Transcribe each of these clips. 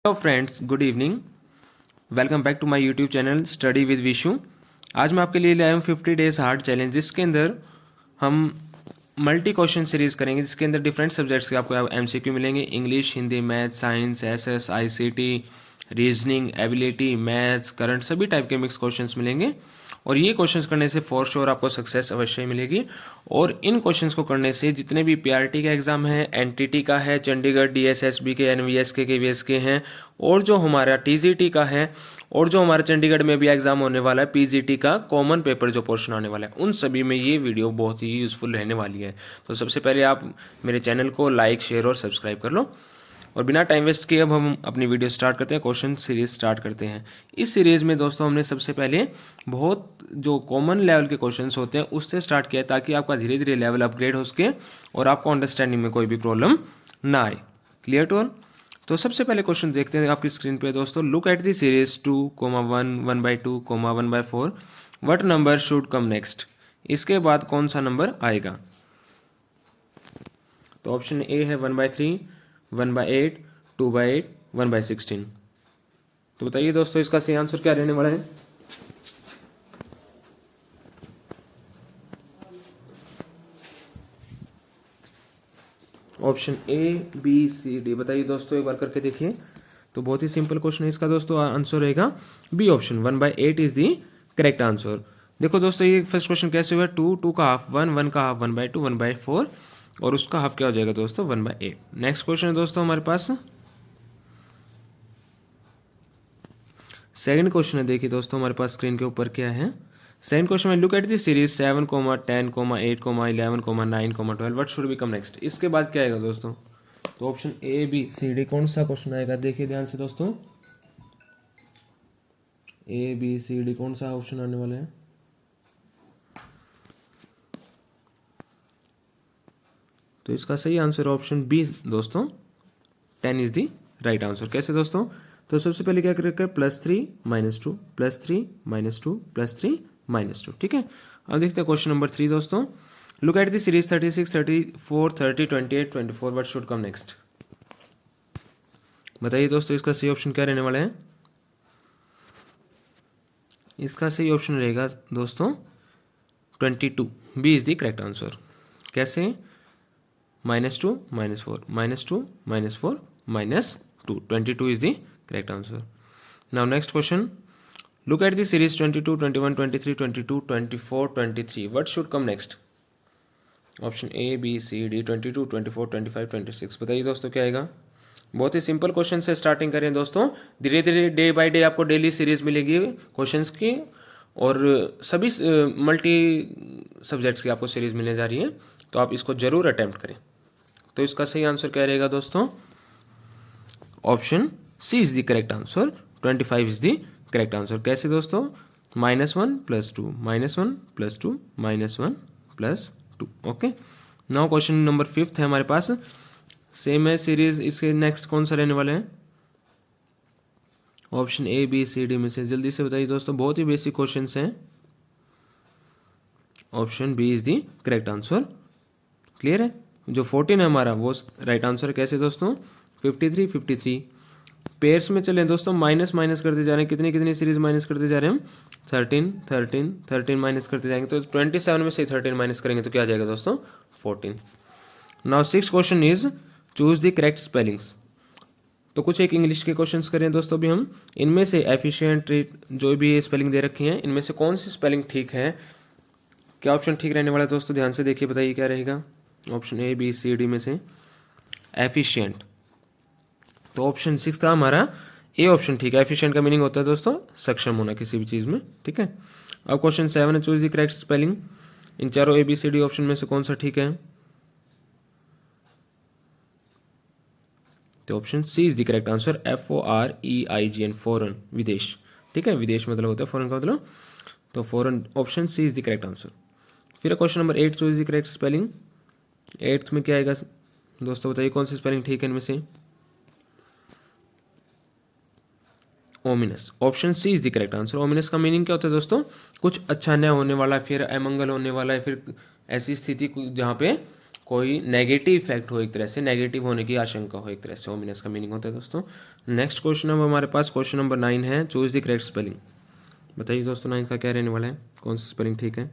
Hello friends, good evening. Welcome back to my YouTube channel study with Vishu. आज मैं आपके लिए लाया हूँ 50 डेज हार्ड चैलेंज, जिसके अंदर हम मल्टी क्वेश्चन सीरीज करेंगे, जिसके अंदर डिफरेंट सब्जेक्ट्स के आपको एमसीक्यू मिलेंगे। English, Hindi, math, science, SS, ICT, reasoning, ability, maths, current, सभी टाइप के मिक्स क्वेश्चंस मिलेंगे। और ये क्वेश्चंस करने से फॉर श्योर आपको सक्सेस अवश्य मिलेगी। और इन क्वेश्चंस को करने से जितने भी पीआरटी का एग्जाम है, एनटीटी का है, चंडीगढ़ डीएसएसबी के, एनवीएस के केवीएस के हैं, और जो हमारा टीजीटी का है, और जो हमारा चंडीगढ़ में भी एग्जाम होने वाला है पीजीटी का कॉमन पेपर जो पोर्शन आने वाला है, उन सभी में ये वीडियो बहुत ही यूजफुल रहने वाली है। तो सबसे पहले आप मेरे चैनल को लाइक, शेयर और सब्सक्राइब कर लो। और बिना टाइम वेस्ट किए अब हम अपनी वीडियो स्टार्ट करते हैं, क्वेश्चन सीरीज स्टार्ट करते हैं। इस सीरीज में दोस्तों हमने सबसे पहले बहुत जो कॉमन लेवल के क्वेश्चंस होते हैं उससे स्टार्ट किया है, ताकि आपका धीरे धीरे लेवल अपग्रेड हो सके और आपको अंडरस्टैंडिंग में कोई भी प्रॉब्लम ना आए। Clear to all? तो सबसे पहले क्वेश्चन देखते हैं आपकी स्क्रीन पे दोस्तों। Look at the series 2,1, 1/2, 1/4, what number should come next. इसके बाद कौन सा नंबर आएगा? तो ऑप्शन ए है 1/3, 1/8, 2/8, 1/16। तो बताइए दोस्तों इसका सही आंसर क्या रहने वाला है? Option A, B, C, D. बताइए दोस्तों एक बार करके देखिए। तो बहुत ही सिंपल क्वेश्चन है इसका दोस्तों, आंसर रहेगा B option, 1/8 is the correct answer. देखो दोस्तों ये फर्स्ट क्वेश्चन कैसे हुआ, 2, 2 का हाफ 1, 1 का हाफ 1/2, 1/4, और उसका हाफ क्या हो जाएगा दोस्तों 1/8। नेक्स्ट क्वेश्चन है दोस्तों हमारे पास सेकंड क्वेश्चन है। देखिए दोस्तों हमारे पास स्क्रीन के ऊपर क्या है। सेकंड क्वेश्चन में look at the series 7, 10, 8, 11, 9, 12, what should become next. इसके बाद क्या आएगा दोस्तों? तो option A, B, C, D, कौन सा क्वेश्चन आएगा? देखिए ध्यान से दोस्तों, ए, बी, सी, डी, कौन सा ऑप्शन आने वाला है? तो इसका सही आंसर ऑप्शन बी दोस्तों, 10 इज द राइट आंसर। कैसे दोस्तों? तो सबसे पहले क्या करेंगे, +3 -2, +3 -2, +3 -2। ठीक है। अब देखते हैं क्वेश्चन नंबर 3 दोस्तों। Look at the series 36, 34, 30, 28, 24, what should come next. बताइए दोस्तों इसका सही ऑप्शन क्या रहने वाला है? इसका सही ऑप्शन रहेगा दोस्तों 22, B is the correct answer. कैसे? -2, -4, -2, -4, -2, 22 is the correct answer. Now next question. Look at the series 22, 21, 23, 22, 24, 23. What should come next? Option A, B, C, D, 22, 24, 25, 26। बताइए दोस्तों क्या आएगा? बहुत ही सिंपल क्वेश्चन से स्टार्टिंग करें दोस्तों। धीरे धीरे डे बाय डे आपको डेली सीरीज मिलेगी क्वेश्चंस की, और सभी मल्टी सब्जेक्ट्स की आपको सीरीज मिलने जा रही है। तो आप इसको जरूर अटेम्प्ट करें। तो इसका सही आंसर क्या रहेगा दोस्तों? Option C is the correct answer, 25 is the correct answer. कैसे दोस्तों? -1 + 2, -1 + 2, -1 + 2। ओके। नाउ क्वेश्चन नंबर 5 है हमारे पास, सेम है सीरीज। इसके नेक्स्ट कौन सा रहने वाला है? Option A, B, C, D में से जल्दी से बताइए दोस्तों, बहुत ही बेसिक क्वेश्चन हैं। Option B is the correct answer. Clear है? जो 14 है हमारा वो राइट आंसर। कैसे दोस्तों? 53, 53 पेयर्स में चलें दोस्तों, माइनस माइनस करते जा रहे हैं। कितनी कितनी सीरीज माइनस करते जा रहे हैं हम? 13, 13, 13 माइनस करते जाएंगे। तो 27 में से 13 माइनस करेंगे तो क्या आ जाएगा दोस्तों? 14। Now 6 question is choose the correct spellings. तो कुछ एक इंग्लिश के क्वेश्चंस करें दोस्तों भी हम। इनमें से एफिशिएंट, जो भी स्पेलिंग दे रखी है, इनमें से कौन सी स्पेलिंग ठीक है? क्या ऑप्शन ठीक रहने वाला है दोस्तों? ध्यान से देखिए, बताइए क्या रहेगा। Option A, B, C, D में से एफिशिएंट। तो ऑप्शन 6 था हमारा ए ऑप्शन ठीक है। एफिशिएंट का मीनिंग होता है दोस्तों सक्षम होना किसी भी चीज़ में। ठीक है। अब क्वेश्चन 7 है, चूज द करेक्ट स्पेलिंग। इन चारों ए, बी, सी, डी ऑप्शन में से कौन सा ठीक है? तो option C is the correct answer, FOREIGN, foreign, विदेश। ठीक है, विदेश मतलब होता है फॉरेन का मतलब, तो foreign, option C is the correct answer. फिर question number 8, choose the correct spelling. 8th में क्या आएगा दोस्तों? बताइए कौन सी स्पेलिंग ठीक है इनमें से? Ominous, option C is the correct answer. Ominous का मीनिंग क्या होता है दोस्तों? कुछ अच्छा न होने वाला, फिर अमंगल होने वाला है, फिर ऐसी स्थिति जहाँ पे कोई नेगेटिव इफेक्ट हो, एक तरह से नेगेटिव होने की आशंका हो, एक तरह से ओमिनस का मीनिंग होता है दोस्तों। नेक्स्ट क्वेश्चन अब हमारे पास क्वेश्चन नंबर 9 है, चूज द करेक्ट स्पेलिंग। बताइए दोस्तों 9 का क्या रहने वाला है, कौन सा स्पेलिंग ठीक है।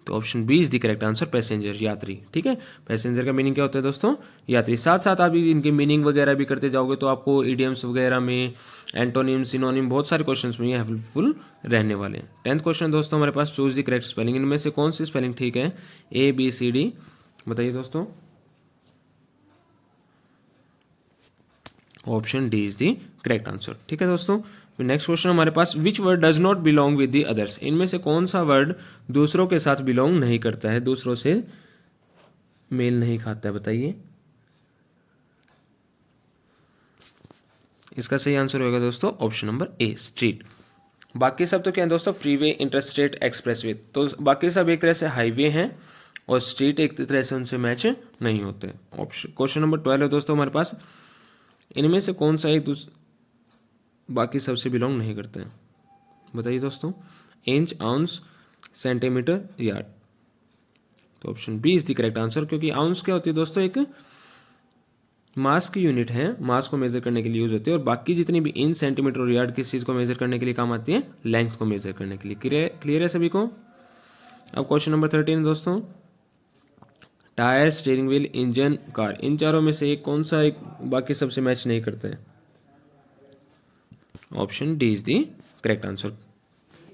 तो option B is the correct answer, passenger, यात्री। ठीक है, पैसेंजर का मीनिंग क्या होता है दोस्तों, यात्री। साथ साथ आप इनके मीनिंग वगैरह भी करते जाओगे तो आपको इडियम्स वगैरह में, एंटोनिम, सिनोनिम, बहुत सारे क्वेश्चंस में ये हेल्पफुल रहने वाले हैं। 10th क्वेश्चन दोस्तों हमारे पास, चूज द करेक्ट स्पेलिंग। इनमें से कौन सी स्पेलिंग ठीक है, ए बी सी डी, बताइए दोस्तों। Option D is the correct answer. ठीक है दोस्तों, नेक्स्ट क्वेश्चन हमारे पास, which word does not belong with the others. इनमें से कौन सा वर्ड दूसरों के साथ बिलोंग नहीं करता है, दूसरों से मेल नहीं खाता है, बताइए। इसका सही आंसर होगा दोस्तों ऑप्शन नंबर ए, स्ट्रीट। बाकी सब तो क्या है दोस्तों, फ्रीवे, इंटरस्टेट, एक्सप्रेसवे, तो बाकी सब एक तरह से हाईवे हैं और स्ट्रीट एक तरह से उनसे मैच नहीं होते। ऑप्शन क्वेश्चन नंबर 12 है दोस्तों हमारे पास, इनमें से कौन सा एक बाकी सबसे बिलोंग नहीं करते हैं, बताइए दोस्तों। Inch, ounce, centimetre, yard. तो option B is the correct answer, क्योंकि आउंस क्या होती है दोस्तों, एक मास की यूनिट है, मास को मेजर करने के लिए यूज होती है, और बाकी जितनी भी इंच, सेंटीमीटर और यार्ड किस चीज़ को मेजर करने के लिए काम आती है, लेंथ को मेजर करने के लिए। क्लियर है सभी को। अब क्वेश्चन नंबर 13 दोस्तों, tyre, steering wheel, engine, car, इन चारों में से एक कौन सा एक बाकी सबसे मैच नहीं करते हैं। Option D is the correct answer,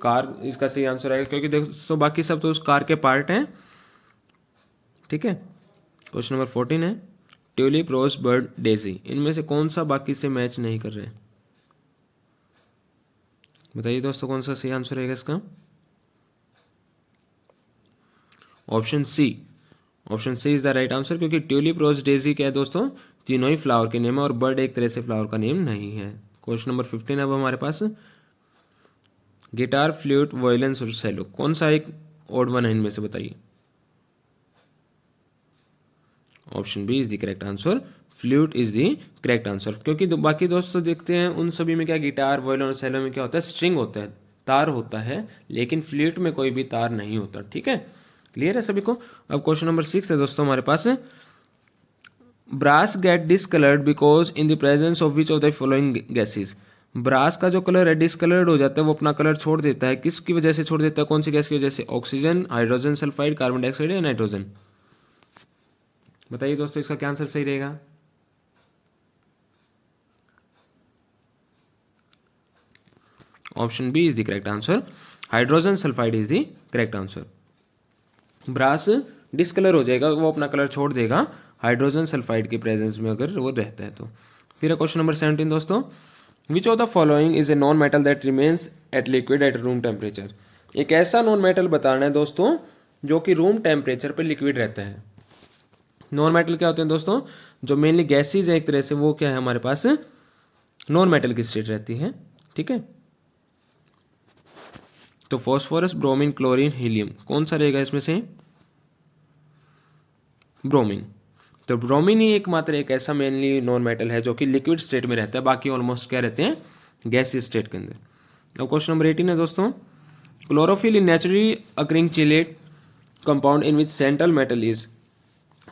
car इसका सही आंसर आएगा, क्योंकि दोस्तों बाकी सब तो उस कार के पार्ट हैं। ठीक है, क्वेश्चन नंबर 14 है, ट्यूलिप, रोज, बर्ड, डेजी, इनमें से कौन सा बाकी से मैच नहीं कर रहे, बताइए दोस्तों कौन सा सही आंसर रहेगा इसका। Option C, option C is the right answer, क्योंकि ट्यूलिप, रोज, डेजी क्या है दोस्तों, तीनों ही फ्लावर के नेम है, और बर्ड एक तरह से फ्लावर का नेम नहीं है। क्वेश्चन नंबर 15 अब हमारे पास, गिटार, फ्लूट, वायलिन्स और सेलो, कौन सा एक ऑड वन है इनमें से, बताइए। Option B is the correct answer, flute is the correct answer, क्योंकि बाकी दोस्तों देखते हैं उन सभी में क्या, गिटार, वायलिन और सेलो में क्या होता है, स्ट्रिंग होता है, तार होता है, लेकिन फ्लूट में कोई भी तार नहीं होता। ठीक है, क्लियर है सभी को। अब क्वेश्चन नंबर 6 है दोस्तों हमारे पास, brass get discoloured because in the presence of which of the following gases. Brass का जो कलर है डिसकलर्ड हो जाता है, वो अपना कलर छोड़ देता है, किसकी वजह से छोड़ देता है, कौन सी गैस की वजह से, oxygen, hydrogen sulphide, carbon dioxide या नाइट्रोजन, बताइए दोस्तों इसका क्या आंसर सही रहेगा। Option B is the correct answer, hydrogen sulphide is the correct answer. Brass discolour हो जाएगा, वो अपना कलर छोड़ देगा हाइड्रोजन सल्फाइड के प्रेजेंस में अगर वो रहता है तो। फिर क्वेश्चन नंबर 17 दोस्तों, which of the following is a non metal that remains at liquid at room temperature. एक ऐसा नॉन मेटल बताना है दोस्तों जो कि रूम टेम्परेचर पर लिक्विड रहता है। नॉन मेटल क्या होते हैं दोस्तों, जो मेनली गैसेज है एक तरह से, वो क्या है हमारे पास, नॉन मेटल की स्टेट रहती है। ठीक है, तो फॉस्फोरस, ब्रोमीन, क्लोरीन, हीलियम, कौन सा रहेगा इसमें से, ब्रोमीन। तो ब्रोमीन ही एकमात्र एक ऐसा मेनली नॉन मेटल है जो कि लिक्विड स्टेट में रहता है, बाकी ऑलमोस्ट क्या रहते हैं, गैसीय स्टेट के अंदर। अब क्वेश्चन नंबर 18 है दोस्तों, chlorophyll in naturally occurring chelate compound in which central metal is.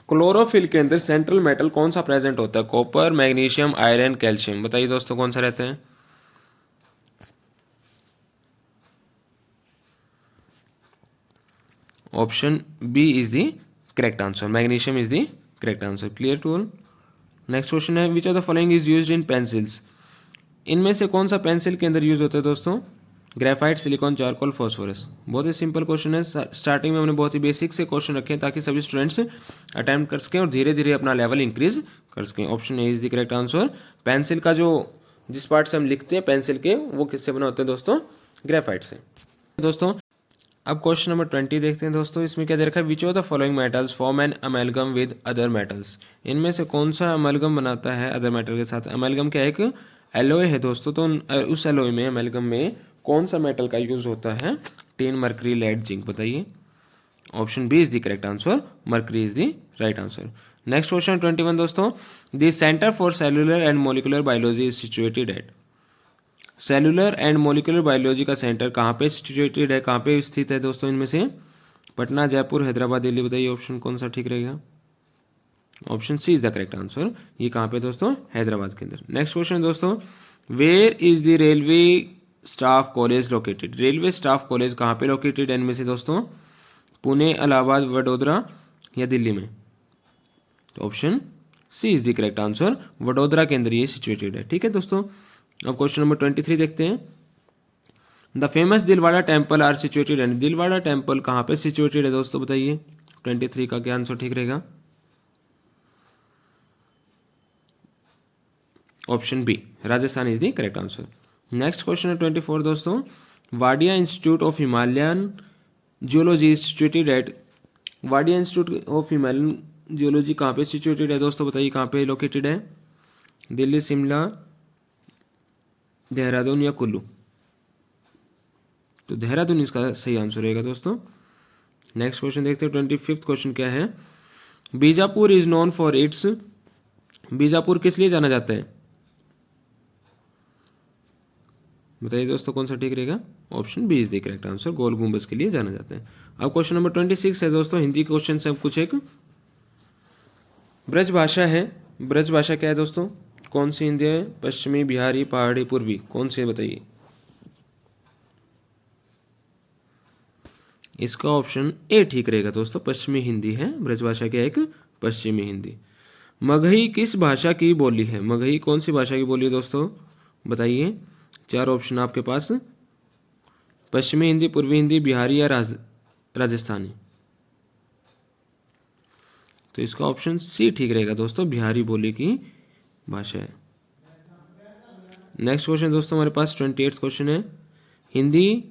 Chlorophyll के अंदर सेंट्रल मेटल कौन सा प्रेजेंट होता है, कॉपर, मैग्नीशियम, आयरन, कैल्शियम, बताइए दोस्तों कौन सा रहते हैं। Option B is the correct answer, magnesium is the correct answer. Clear to all. Next question है, which of the following is used in pencils. इनमें से कौन सा पेंसिल के अंदर यूज होता है दोस्तों, ग्रेफाइट, सिलिकॉन, चारकोल, फॉस्फोरस। बहुत ही सिंपल क्वेश्चन है, स्टार्टिंग में हमने बहुत ही बेसिक से क्वेश्चन रखे हैं ताकि सभी स्टूडेंट्स अटेम्प्ट कर सकें और धीरे धीरे अपना लेवल इंक्रीज कर सकें। Option A is the correct answer, pencil का जो जिस पार्ट से हम लिखते हैं पेंसिल के, वो किससे बना होता है दोस्तों, ग्रेफाइट से। दोस्तों अब क्वेश्चन नंबर 20 देखते हैं दोस्तों, इसमें क्या दे रखा है, which of the following metals form an amalgam with other metals. इनमें से कौन सा अमेलगम बनाता है अदर मेटल के साथ। अमेलगम क्या है, एक एलोय है दोस्तों, तो उस एलोय में, अमेलगम में कौन सा मेटल का यूज होता है, टिन, मरकरी, लेड, जिंक, बताइए। Option B is the correct answer, mercury is the right answer. Next question 21 दोस्तों, the centre for cellular and molecular biology is situated at. Cellular and molecular biology का centre कहाँ पे situated है, कहाँ पे स्थित है दोस्तों, इनमें से पटना, जयपुर, हैदराबाद, दिल्ली। बताइए ऑप्शन कौन सा ठीक रहेगा? Option C is the correct answer. ये कहाँ पे दोस्तों? हैदराबाद के अंदर। नेक्स्ट क्वेश्चन दोस्तों, where is the railway staff college located? Railway staff college कहाँ पे लोकेटेड है इनमें से दोस्तों? पुणे, इलाहाबाद, वडोदरा या दिल्ली में? तो option C is the correct answer, Vadodara के अंदर ये सिचुएटेड है। ठीक है दोस्तों, अब क्वेश्चन नंबर 23 देखते हैं। The famous Dilwara temple are situated and, Dilwara temple कहाँ पे सिचुएटेड है दोस्तों? बताइए 23 का क्या आंसर ठीक रहेगा? Option B, Rajasthan is the correct answer. Next question है 24 दोस्तों, Wadia institute of Himalayan geology is situated at, Wadia institute of Himalayan geology कहाँ पे सिचुएटेड है दोस्तों? बताइए कहाँ पे लोकेटेड है? दिल्ली, शिमला, देहरादून या कुल्लू? तो देहरादून इसका सही आंसर रहेगा दोस्तों। नेक्स्ट क्वेश्चन देखते हैं 25th क्वेश्चन क्या है? Bijapur is known for its, Bijapur किस लिए जाना जाता है? बताइए दोस्तों कौन सा ठीक रहेगा? Option B is the correct answer, Gol Gumbaz के लिए जाना जाता है। अब क्वेश्चन नंबर 26 है दोस्तों, हिंदी क्वेश्चन से कुछ एक ब्रज भाषा है। ब्रज भाषा क्या है दोस्तों? कौन सी हिंदी है? पश्चिमी, बिहारी, पहाड़ी, पूर्वी? कौन सी है बताइए? इसका ऑप्शन ए ठीक रहेगा दोस्तों, पश्चिमी हिंदी है। ब्रजभाषा क्या है? एक पश्चिमी हिंदी। मगही किस भाषा की बोली है? मगही कौन सी भाषा की बोली है दोस्तों? बताइए, 4 ऑप्शन आपके पास, पश्चिमी हिंदी, पूर्वी हिंदी, बिहारी या राजस्थानी? तो इसका ऑप्शन सी ठीक रहेगा दोस्तों, बिहारी बोली की भाषा है। नेक्स्ट क्वेश्चन दोस्तों हमारे पास 28th क्वेश्चन है, हिंदी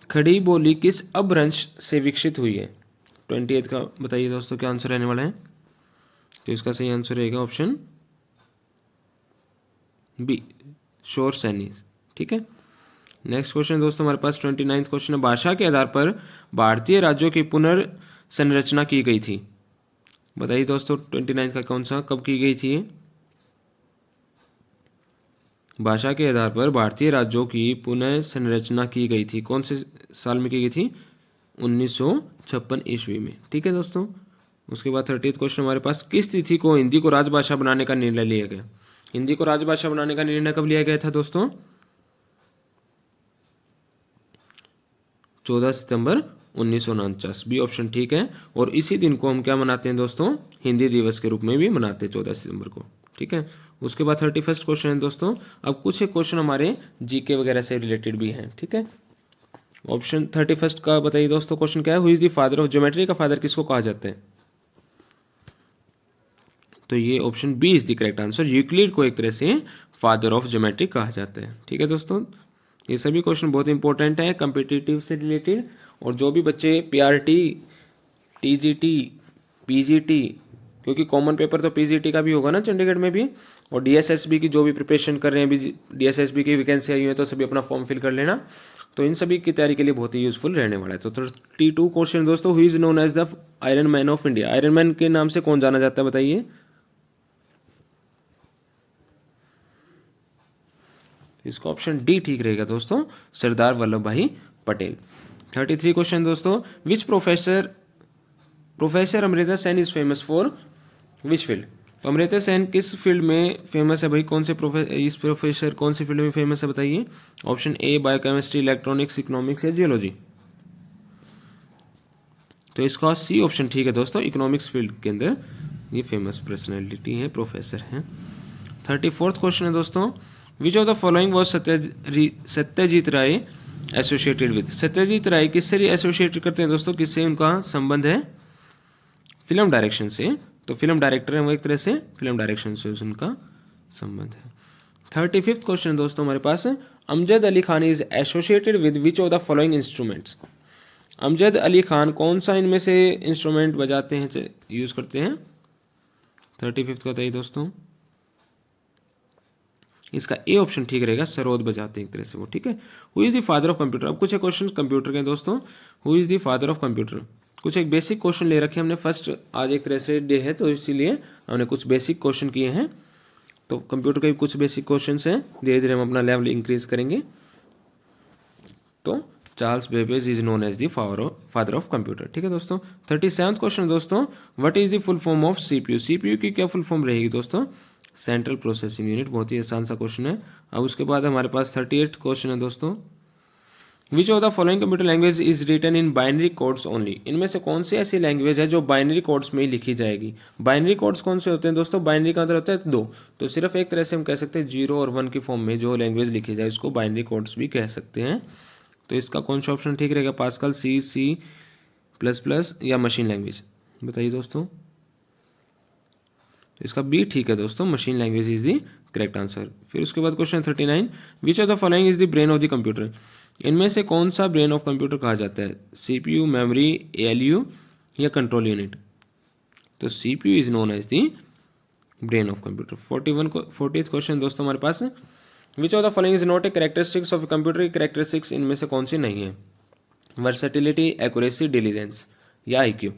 खड़ी बोली किस अपभ्रंश से विकसित हुई है? 28 का बताइए दोस्तों क्या आंसर रहने वाला है? तो इसका सही आंसर रहेगा ऑप्शन बी, शोर सैनी। ठीक है। नेक्स्ट क्वेश्चन दोस्तों हमारे पास 29th क्वेश्चन है, भाषा के आधार पर भारतीय राज्यों की पुनर्संरचना की गई थी। बताइए दोस्तों 29 का कौन सा, कब की गई थी? भाषा के आधार पर भारतीय राज्यों की पुनः संरचना की गई थी, कौन से साल में की गई थी? 1956 ईस्वी में। ठीक है दोस्तों। उसके बाद 30th क्वेश्चन हमारे पास, किस तिथि को हिंदी को राजभाषा बनाने का निर्णय लिया गया? हिंदी को राजभाषा बनाने का निर्णय कब लिया गया था दोस्तों? 14 सितंबर 1949। बी ऑप्शन ठीक है। और इसी दिन को हम क्या मनाते हैं दोस्तों? हिंदी दिवस के रूप में भी मनाते हैं 14 सितंबर को। ठीक है। उसके बाद 31st क्वेश्चन है दोस्तों, अब कुछ एक क्वेश्चन हमारे जीके वगैरह से रिलेटेड भी हैं। ठीक है। ऑप्शन 31st का बताइए दोस्तों क्वेश्चन क्या है, who is the father of geometry? का फादर किसको कहा जाता है? तो ये option B is the correct answer, Euclid को एक तरह से फादर ऑफ ज्योमेट्री कहा जाता है। ठीक है दोस्तों, ये सभी क्वेश्चन बहुत इंपॉर्टेंट है कम्पिटिटिव से रिलेटेड, और जो भी बच्चे पीआरटी, टीजीटी, पीजीटी, क्योंकि कॉमन पेपर तो पीजीटी का भी होगा ना चंडीगढ़ में भी, और डीएसएसबी की जो भी प्रिपरेशन कर रहे हैं, अभी डीएसएसबी की वैकेंसी आई हुई है तो सभी अपना फॉर्म फिल कर लेना, तो इन सभी की तैयारी के लिए बहुत ही यूजफुल रहने वाला है। तो 32 क्वेश्चन दोस्तों, who is known as the iron man of India? Iron man के नाम से कौन जाना जाता है बताइए? इसका ऑप्शन डी ठीक रहेगा दोस्तों, सरदार वल्लभ भाई पटेल। 33 क्वेश्चन दोस्तों, which professor Amartya Sen is famous for which field? तो अमृता सेन किस फील्ड में फेमस है भाई? कौन से इस प्रोफेसर कौन सी फील्ड में फेमस है बताइए? Option A biochemistry, electronics, economics या जियोलॉजी? तो इसका सी ऑप्शन ठीक है दोस्तों, इकोनॉमिक्स फील्ड के अंदर ये फेमस पर्सनैलिटी है, प्रोफेसर हैं। 34th क्वेश्चन है दोस्तों, which of the following was Satyajit Ray associated with? Satyajit Ray किससे एसोसिएट करते हैं दोस्तों, किससे उनका संबंध है? फिल्म डायरेक्शन से। तो फिल्म डायरेक्टर है वो, एक तरह से फिल्म डायरेक्शन से उनका संबंध है। 35th क्वेश्चन दोस्तों हमारे पास, Amjad Ali Khan is associated with which of the following instruments? Amjad Ali Khan कौन सा इनमें से इंस्ट्रूमेंट बजाते हैं, यूज करते हैं? 35th का बताइए दोस्तों। इसका ए ऑप्शन ठीक रहेगा, सरोद बजाते हैं एक तरह से वो। ठीक है। Who is the father of computer? अब कुछ क्वेश्चन कंप्यूटर के दोस्तों, who is the father of computer? कुछ एक बेसिक क्वेश्चन ले रखे हमने, फर्स्ट आज एक तरह से डे है तो इसीलिए हमने कुछ बेसिक क्वेश्चन किए हैं। तो कंप्यूटर के भी कुछ बेसिक क्वेश्चन हैं, धीरे धीरे हम अपना लेवल इंक्रीज करेंगे। तो Charles Babbage is known as the father of computer. ठीक है दोस्तों। 37वां क्वेश्चन दोस्तों, what is the full form of CPU. CPU की क्या फुल फॉर्म रहेगी दोस्तों, सेंट्रल प्रोसेसिंग यूनिट। बहुत ही आसान सा क्वेश्चन है। अब उसके बाद हमारे पास 38 क्वेश्चन है दोस्तों, which of the following computer language is written in binary codes only. इनमें से कौन सी ऐसी लैंग्वेज है जो बाइनरी कोड्स में ही लिखी जाएगी। बाइनरी कोड्स कौन से होते हैं दोस्तों, बाइनरी का अंदर होता है 2, तो सिर्फ एक तरह से हम कह सकते हैं 0 और 1 की फॉर्म में जो लैंग्वेज लिखी जाए उसको बाइनरी कोड्स भी कह सकते हैं। तो इसका कौन सा ऑप्शन ठीक रहेगा, पास्कल, C++ या मशीन लैंग्वेज, बताइए दोस्तों। इसका बी ठीक है दोस्तों, machine language is the correct answer. फिर उसके बाद question 39, which of the following is the brain of the computer. इनमें से कौन सा ब्रेन ऑफ कंप्यूटर कहा जाता है, CPU, मेमोरी, ALU या कंट्रोल यूनिट। तो CPU is known as the brain of computer. 40th question दोस्तों हमारे पास, which of the following is not a characteristics of computer. Characteristics इनमें से कौन सी नहीं है, वर्सेटिलिटी, एक्यूरेसी, डिलीजेंस या IQ।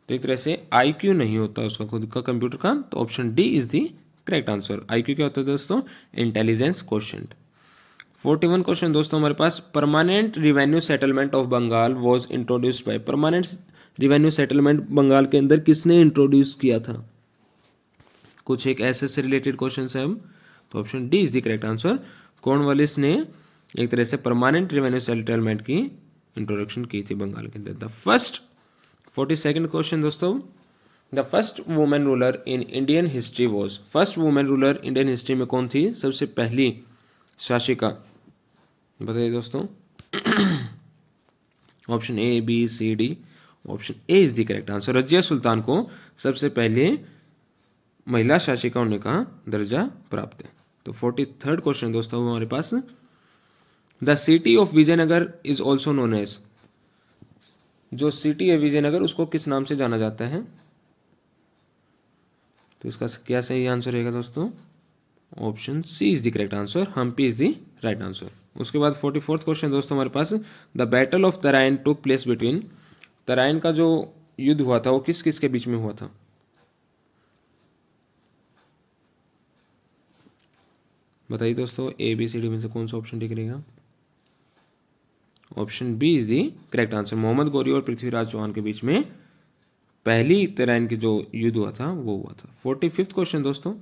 तो एक तरह से IQ नहीं होता उसका खुद का कंप्यूटर का, तो option D is the correct answer. IQ क्या होता है दोस्तों, इंटेलिजेंस क्वोशिएंट। 41 क्वेश्चन दोस्तों हमारे पास, permanent revenue settlement of Bengal was introduced by. Permanent revenue settlement Bengal के अंदर किसने इंट्रोड्यूस किया था। कुछ एक ऐसे से रिलेटेड क्वेश्चन है हम, तो option D is the correct answer. Cornwallis ने एक तरह से परमानेंट रिवेन्यू सेटलमेंट की इंट्रोडक्शन की थी बंगाल के अंदर। द फर्स्ट 42nd क्वेश्चन दोस्तों, the first women ruler in Indian history was. First women ruler Indian history में कौन थी, सबसे पहली शासिका, बताइए दोस्तों। Option A, B, C, D। Option A is the correct answer. Razia Sultan को सबसे पहले महिला शासिका होने का दर्जा प्राप्त है। तो 43rd क्वेश्चन दोस्तों हमारे पास, the city of Vijayanagar is also known as. जो सिटी है विजयनगर उसको किस नाम से जाना जाता है। तो इसका क्या सही आंसर रहेगा दोस्तों, option C is the correct answer, Hampi is the right answer. उसके बाद 44th क्वेश्चन दोस्तों हमारे पास, the battle of Tarain took place between. Tarain का जो युद्ध हुआ था वो किस किस के बीच में हुआ था, बताइए दोस्तों। ABCD में से कौन सा ऑप्शन ठीक रहेगा, option B is the correct answer. Mohammad Ghori और पृथ्वीराज चौहान के बीच में पहली तराइन की जो युद्ध हुआ था वो हुआ था। 45th क्वेश्चन दोस्तों,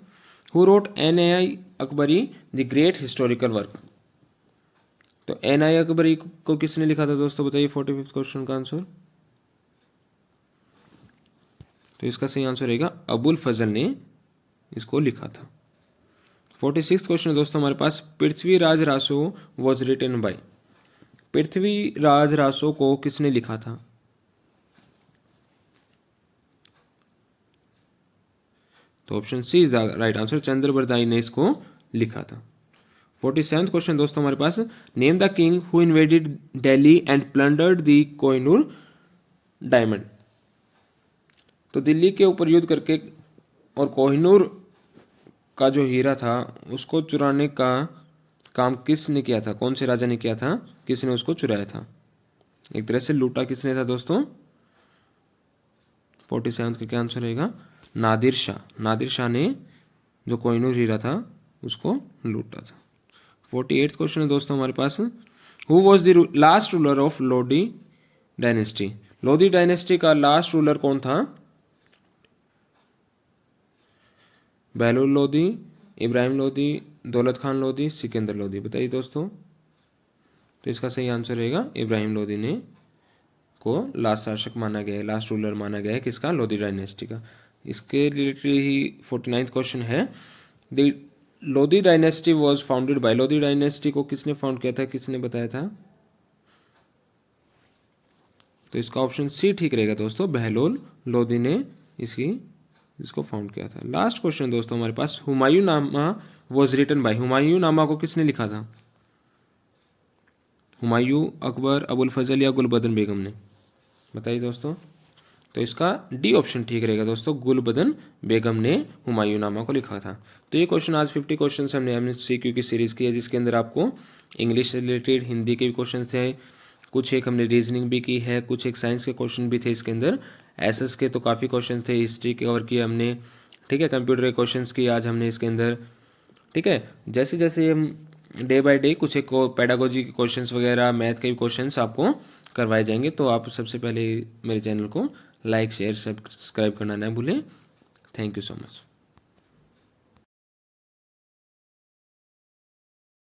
who wrote NAI Akbari the great historical work. तो NAI अकबरी को किसने लिखा था दोस्तों, बताइए 45th क्वेश्चन का आंसर। तो इसका सही आंसर रहेगा अबुल फजल ने इसको लिखा था। 46th क्वेश्चन दोस्तों हमारे पास, Prithviraj Raso was written by. Prithviraj Raso को किसने लिखा था। तो option C is the right answer, Chandra Bardai ने इसको लिखा था। 47th क्वेश्चन दोस्तों हमारे पास, name the king who invaded Delhi and plundered the Kohinoor diamond. तो दिल्ली के ऊपर युद्ध करके और कोहिनूर का जो हीरा था उसको चुराने का काम किसने किया था, कौन से राजा ने किया था, किसने उसको चुराया था, एक तरह से लूटा किसने था दोस्तों। 47th का क्या आंसर रहेगा, नादिर शाह। नादिर शाह ने जो कोहिनूर हीरा था उसको लूटा था। 48th क्वेश्चन है दोस्तों हमारे पास, who was the last ruler of Lodhi dynasty. Lodhi dynasty का लास्ट रूलर कौन था, बहलूल लोधी, इब्राहिम लोधी, दौलत खान लोधी, सिकंदर लोधी, बताइए दोस्तों। तो इसका सही आंसर रहेगा इब्राहिम लोधी ने को लास्ट शासक माना गया है, लास्ट रूलर माना गया है किसका, लोधी डायनेस्टी का। इसके रिलेटेड ही 49th क्वेश्चन है, the Lodhi dynasty was founded by. Lodhi dynasty को किसने फाउंड किया था, किसने बताया था। तो इसका ऑप्शन सी ठीक रहेगा दोस्तों, बहलोल लोधी ने इसको फाउंड किया था। लास्ट क्वेश्चन दोस्तों हमारे पास, हुमायूं नामा वॉज रिटन बाय। हुमायूं नामा को किसने लिखा था, हुमायूं, अकबर, अबुल फजल या गुलबदन बेगम ने, बताइए दोस्तों। तो इसका डी ऑप्शन ठीक रहेगा दोस्तों, गुलबदन बेगम ने हुमायूं नामा को लिखा था। तो ये क्वेश्चन आज 50 क्वेश्चन हमने CQ की सीरीज की है, जिसके अंदर आपको इंग्लिश से रिलेटेड हिंदी के भी क्वेश्चन थे, कुछ एक हमने रीजनिंग भी की है, कुछ एक साइंस के क्वेश्चन भी थे इसके अंदर। SS के तो काफ़ी क्वेश्चन थे, हिस्ट्री कवर किया हमने, ठीक है। कंप्यूटर के क्वेश्चन की आज हमने इसके अंदर, ठीक है। जैसे जैसे हम डे बाय डे कुछ एक पेडागोजी के क्वेश्चंस वगैरह, मैथ के भी क्वेश्चंस आपको करवाए जाएंगे। तो आप सबसे पहले मेरे चैनल को लाइक, शेयर, सब्सक्राइब करना ना भूलें। Thank you so much.